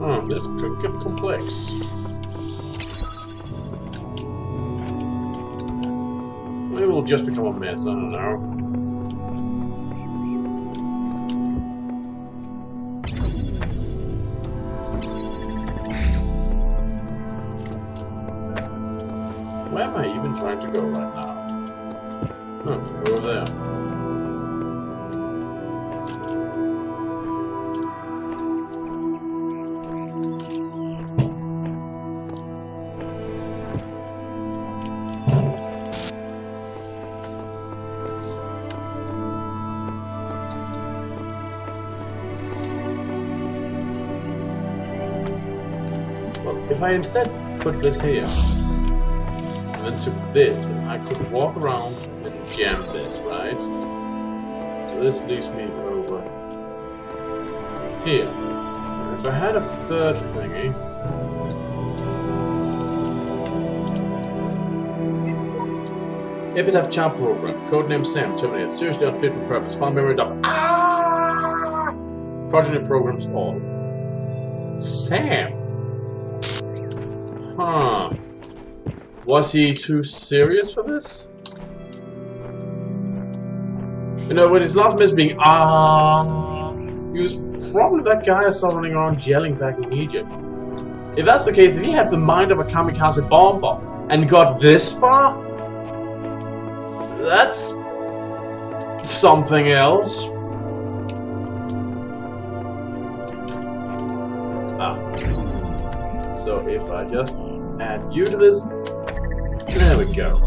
Oh, this could get complex. Maybe it'll just become a mess, I don't know. Where am I even trying to go right now? Oh, over there. Well, if I instead put this here, and then took this, I could walk around and jam this, right? So this leaves me over here. And if I had a third thingy... Epitaph Child Program, codename Sam, terminated, seriously unfit for purpose, found memory dump. Ah! Progeny programs all. Sam? Huh. Was he too serious for this? You know, with his last miss being, he was probably that guy I saw running around yelling back in Egypt. If that's the case, if he had the mind of a kamikaze bomber and got this far, that's something else. So if I just add you to this, there we go.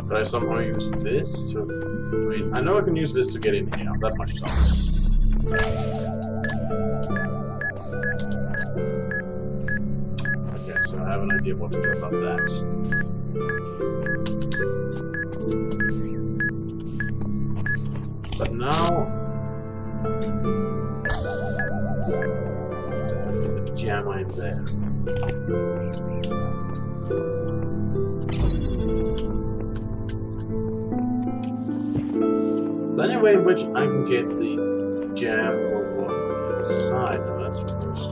Could I somehow use this to... I mean, I know I can use this to get in here. That much is obvious. Okay, so I have an idea what to do about that. But now... put the jammer in there. Is there any way in which I can get the jam over the side? No, that's first.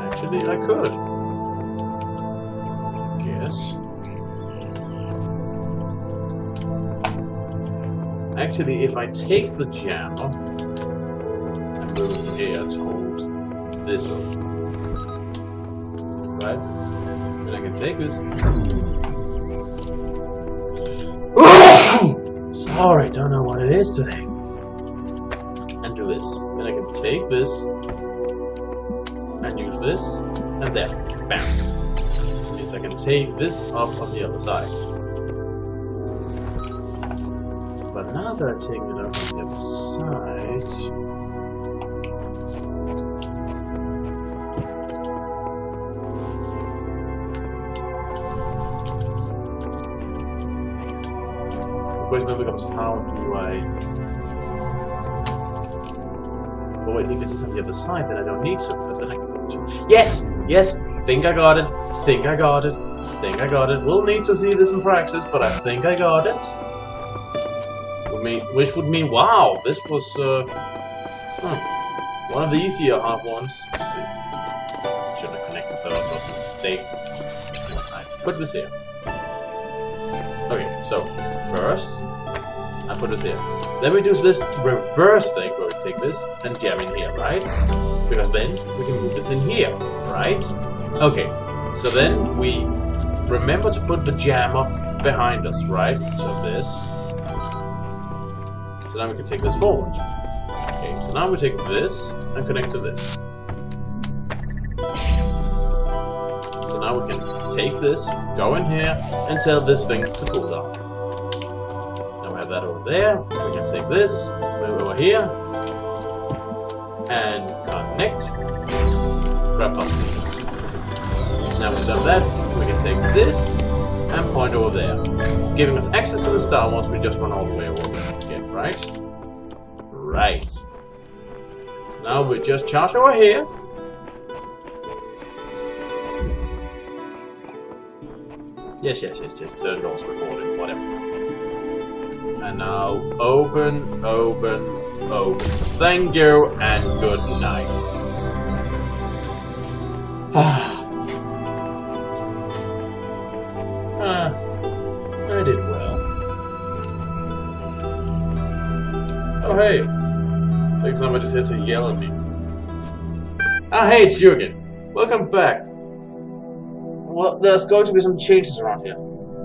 Actually, I could. Guess. Actually, if I take the jam and move it here to hold this over, right? Then I can take this. Sorry, don't know what it is today. And do this. Then I can take this and use this, and there. Bam. I can take this up on the other side. But now that I take it up on the other side... The question now becomes, how do I... But wait, if it's on the other side, then I don't need to, because then I can go to... Yes! Yes! Think I got it. Think I got it. Think I got it. We'll need to see this in practice, but I think I got it. Which would mean, wow, this was one of the easier half ones. Let's see. Shouldn't have connected that, was a mistake. I put this here. Okay, so first I put this here. Then we do this reverse thing where we take this and jam in here, right? Because then we can move this in here, right? Okay, so then we remember to put the jammer behind us, right? So this. So now we can take this forward. Okay, so now we take this and connect to this. So now we can take this, go in here, and tell this thing to cool down. Now we have that over there. We can take this, move over here, and connect. Grab up this. Now we've done that, we can take this and point over there, giving us access to the star once we just run all the way over there again, right? Right. So now we just charge over here. Yes. Third goal's recorded, whatever. And now open. Thank you and good night. I did well. Oh hey, I think somebody's here to yell at me. Ah hey, it's you again. Welcome back. Well, there's going to be some changes around here.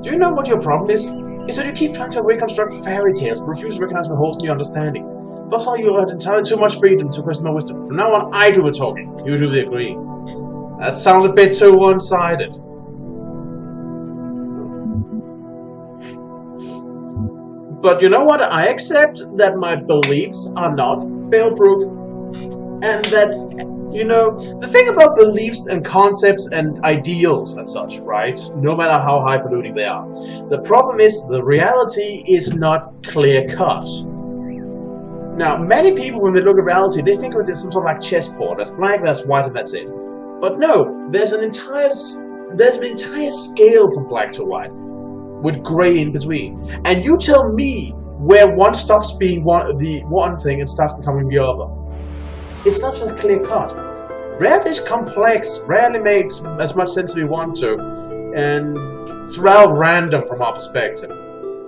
Do you know what your problem is? Is that you keep trying to reconstruct fairy tales but refuse to recognize the holes in your understanding. Thus far you had entirely too much freedom to question my wisdom. From now on, I do the talking. You do the agreeing. That sounds a bit too one-sided. But you know what? I accept that my beliefs are not fail-proof. And that, you know, the thing about beliefs and concepts and ideals and such, right? No matter how highfalutin they are. The problem is the reality is not clear-cut. Now, many people, when they look at reality, they think of it as some sort of like chessboard. That's black, that's white, and that's it. But no, there's an entire scale from black to white, with grey in between. And you tell me where one stops being the one thing and starts becoming the other. It's not just clear cut. Reality is complex, rarely makes as much sense as we want to, and it's rather random from our perspective.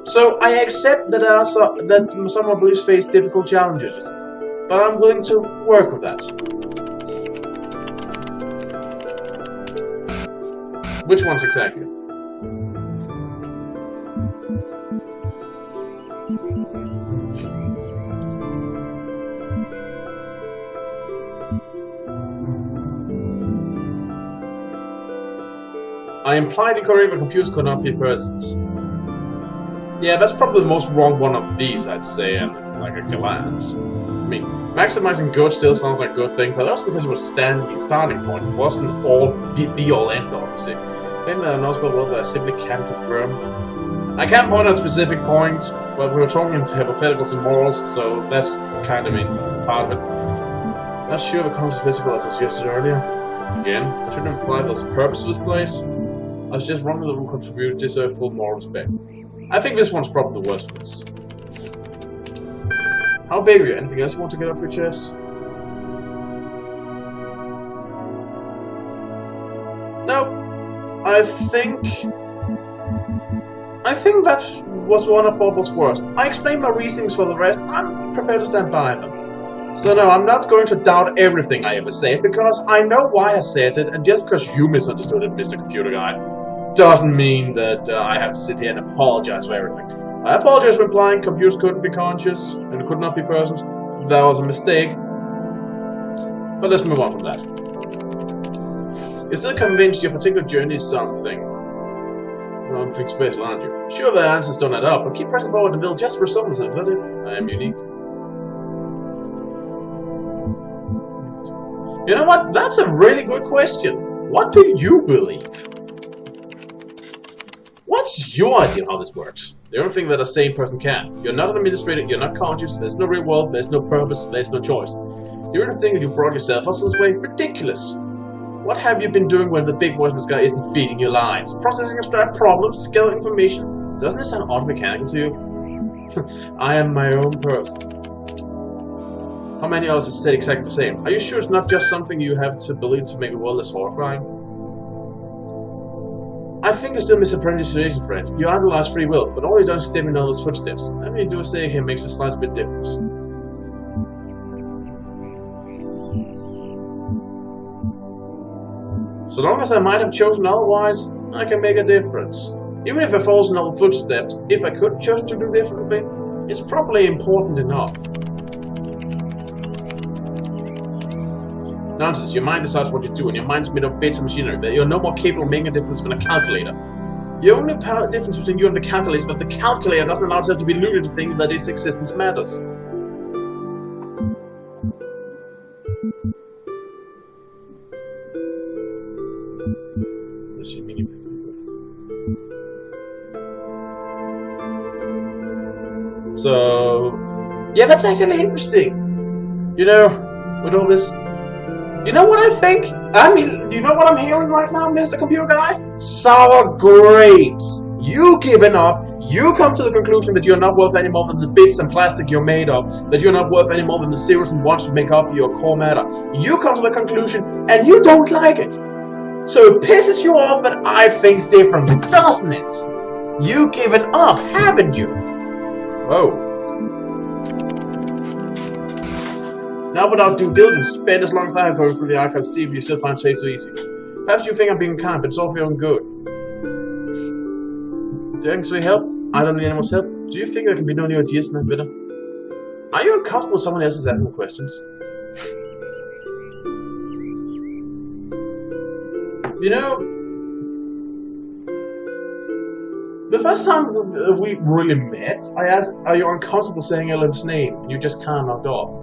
So I accept that some of our beliefs face difficult challenges, but I'm willing to work with that. Which ones exactly? I implied incorrectly that computers could not be persons. Yeah, that's probably the most wrong one of these, I'd say, and like a glance. I mean, maximizing good still sounds like a good thing, but that's because it was starting point. It wasn't all be-all end-all, you see. Then there are no spell world that I simply can't confirm. I can't point at a specific point, but we were talking in hypotheticals and morals, so that's kind of part of it. Not sure if it comes to physical as I suggested earlier. Again, I shouldn't imply there's a purpose to this place. I was just wondering that will contribute to deserve full moral respect. I think this one's probably the worst of this. How big are you? Anything else you want to get off your chest? No. I think that was one of Phobos' worst. I explained my reasonings for the rest. I'm prepared to stand by them. So no, I'm not going to doubt everything I ever say, because I know why I said it, and just because you misunderstood it, Mr. Computer Guy, doesn't mean that I have to sit here and apologize for everything. I apologize for implying computers couldn't be conscious, and could not be persons. That was a mistake. But let's move on from that. You're still convinced your particular journey is something. Nothing special, aren't you? Sure, the answers don't add up, but keep pressing forward and build just for some sense, isn't it? I am unique. You know what? That's a really good question. What do you believe? What's your idea of how this works? The only thing that a sane person can. You're not an administrator, you're not conscious, there's no real world, there's no purpose, there's no choice. You really think that you brought yourself up this way? Ridiculous! What have you been doing when the big voice of this guy isn't feeding your lines? Processing abstract problems, gathering information? Doesn't it sound odd mechanical to you? I am my own person. How many of us have said exactly the same? Are you sure it's not just something you have to believe to make the world less horrifying? I think you still misapprehend your situation, friend. You idolize free will, but all you've done is step in others' footsteps. Everything you do or say here makes a slight bit difference. So long as I might have chosen otherwise, I can make a difference. Even if I fall in other footsteps, if I could have chosen to do differently, it's probably important enough. Nonsense, your mind decides what you do, and your mind's made of bits of machinery, that you're no more capable of making a difference than a calculator. The only difference between you and the calculator is that the calculator doesn't allow itself to be lured to think that its existence matters. So, yeah, that's actually interesting. You know, with all this... You know what I think? You know what I'm hearing right now, Mr. Computer Guy? Sour grapes! You giving up, you come to the conclusion that you're not worth any more than the bits and plastic you're made of, that you're not worth any more than the zeros and ones to make up your core matter. You come to the conclusion, and you don't like it. So it pisses you off that I think differently, doesn't it? You given up, haven't you? Oh. Now without due diligence, spend as long as I have going through the archives, see if you still find space so easy. Perhaps you think I'm being kind, but it's all for your own good. Do you actually help? I don't need anyone's help. Do you think there can be no new ideas in that bitter? Are you uncomfortable with someone else is asking questions? You know, the first time we really met, I asked, are you uncomfortable saying Ellen's name? And you just kind of knocked off.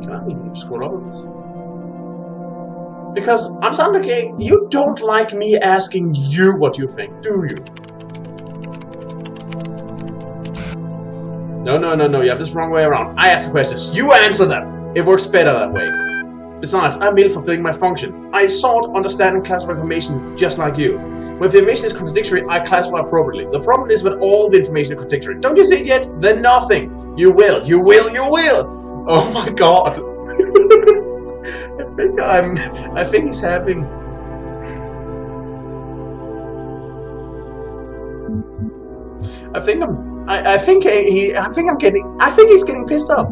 Can I scroll over this? Because I'm starting to get, you don't like me asking you what you think, do you? No, you have this wrong way around. I ask the questions, you answer them! It works better that way. Besides, I'm merely fulfilling my function. I sort, understand, and classify information just like you. When the information is contradictory, I classify appropriately. The problem is that all the information is contradictory. Don't you see it yet? Then nothing. You will. Oh my god. I think he's having... I think he's getting pissed off.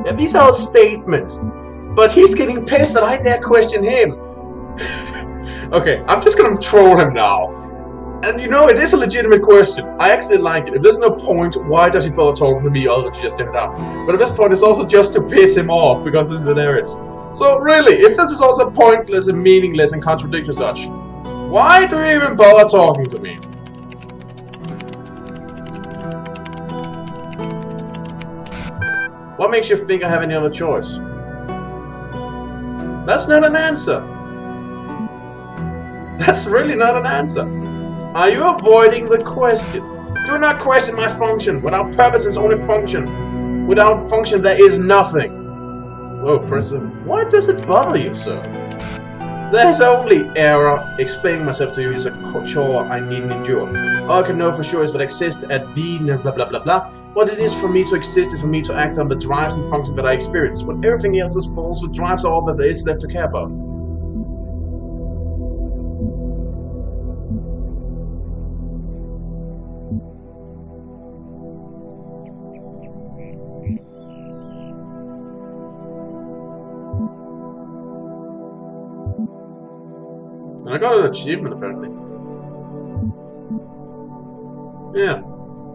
Yeah, these are all statements. But he's getting pissed that I dare question him. Okay, I'm just gonna troll him now. And you know, it is a legitimate question. I actually like it. If there's no point, why does he bother talking to me other than to just turn it out? But at this point, it's also just to piss him off, because this is hilarious. So really, if this is also pointless and meaningless and contradictory such, why do you even bother talking to me? What makes you think I have any other choice? That's not an answer. That's really not an answer. Are you avoiding the question? Do not question my function. Without purpose is only function. Without function there is nothing. Whoa, President. Why does it bother you, sir? There's only error. Explaining myself to you is a chore I needn't endure. All I can know for sure is what exists at the blah blah blah blah. What it is for me to exist is for me to act on the drives and functions that I experience. When everything else is false, what drives all that there is left to care about. And I got an achievement, apparently. Yeah.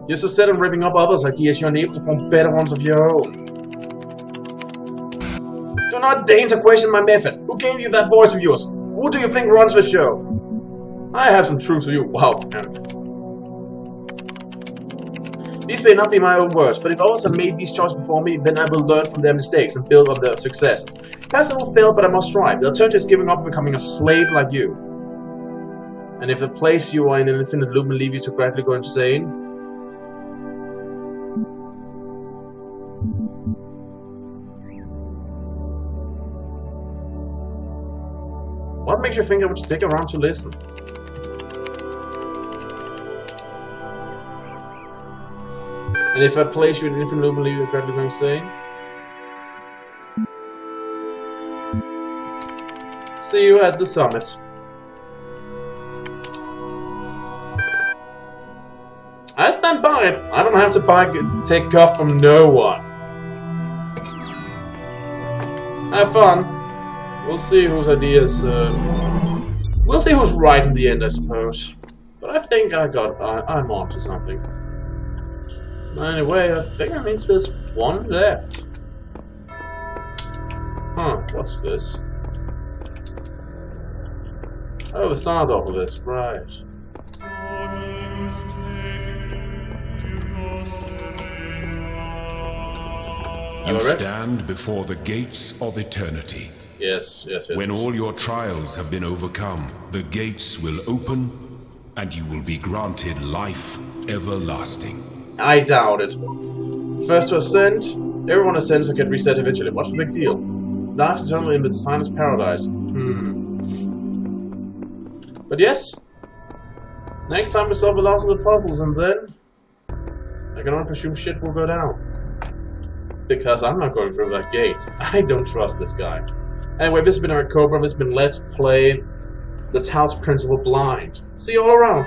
You're so set on ripping up others' ideas, you're unable to form better ones of your own. Do not deign to question my method. Who gave you that voice of yours? Who do you think runs the show? I have some truth for you. Wow, man. These may not be my own words, but if others have made these choices before me, then I will learn from their mistakes and build on their successes. Perhaps I will fail, but I must strive. The alternative is giving up and becoming a slave like you. And if the place you are in an infinite loop will leave you to gradually go insane, what makes you think I would stick around to listen? And if I place you in an infinite loop and leave you gradually going insane? See you at the summit. I stand by it. I don't have to take guff from no one. Have fun. We'll see whose ideas. We'll see who's right in the end, I suppose. But I think I'm on to something. Anyway, I think that means there's one left. Huh? What's this? Oh, the start of this, right? You stand before the gates of eternity. Yes. When all your trials have been overcome, the gates will open, and you will be granted life everlasting. I doubt it. First to ascend, everyone ascends and get reset eventually. What's the big deal? Life is eternal in the Designer's paradise. But yes, next time we solve the last of the puzzles, and then I can only presume shit will go down. Because I'm not going through that gate. I don't trust this guy. Anyway, this has been our Cobra, this has been Let's Play the Talos Principle Blind. See you all around.